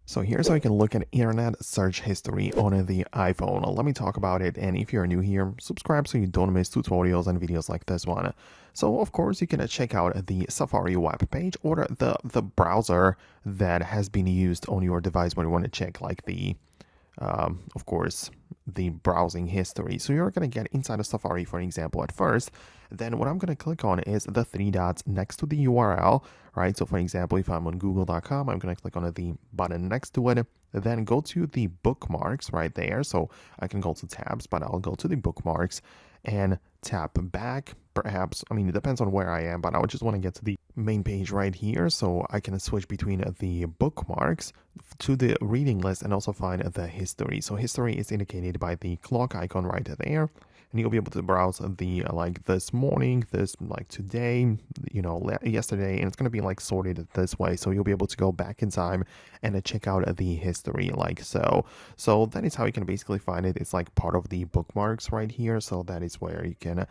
So here's how you can look at internet search history on the iPhone. Let me talk about it, and if you're new here, subscribe so you don't miss tutorials and videos like this one. So of course you can check out the Safari web page or the browser that has been used on your device when you want to check like of course, the browsing history. So you're going to get inside of Safari, for example, at first. Then what I'm going to click on is the three dots next to the URL, right? So for example, if I'm on google.com, I'm going to click on the button next to it. Then go to the bookmarks right there. So I can go to tabs, but I'll go to the bookmarks and tap back. Perhaps, I mean, it depends on where I am, but I would just want to get to the main page right here so I can switch between the bookmarks to the reading list and also find the history. So history is indicated by the clock icon right there, and you'll be able to browse the like this morning, this like today, yesterday, and it's going to be like sorted this way. So you'll be able to go back in time and check out the history like so. So that is how you can basically find it. It's like part of the bookmarks right here. So that is where you can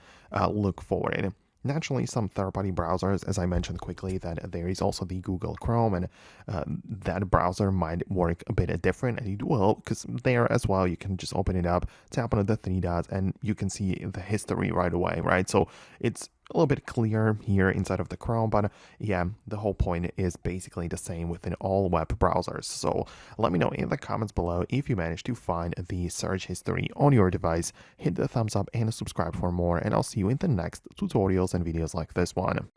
look for it. Naturally, some third-party browsers, as I mentioned quickly, that there is also the Google Chrome, and that browser might work a bit different, and it will, because there as well, you can just open it up, tap on the three dots, and you can see the history right away, right? So it's a little bit clearer here inside of the Chrome, but yeah, the whole point is basically the same within all web browsers. So let me know in the comments below if you managed to find the search history on your device. Hit the thumbs up and subscribe for more, and I'll see you in the next tutorials and videos like this one.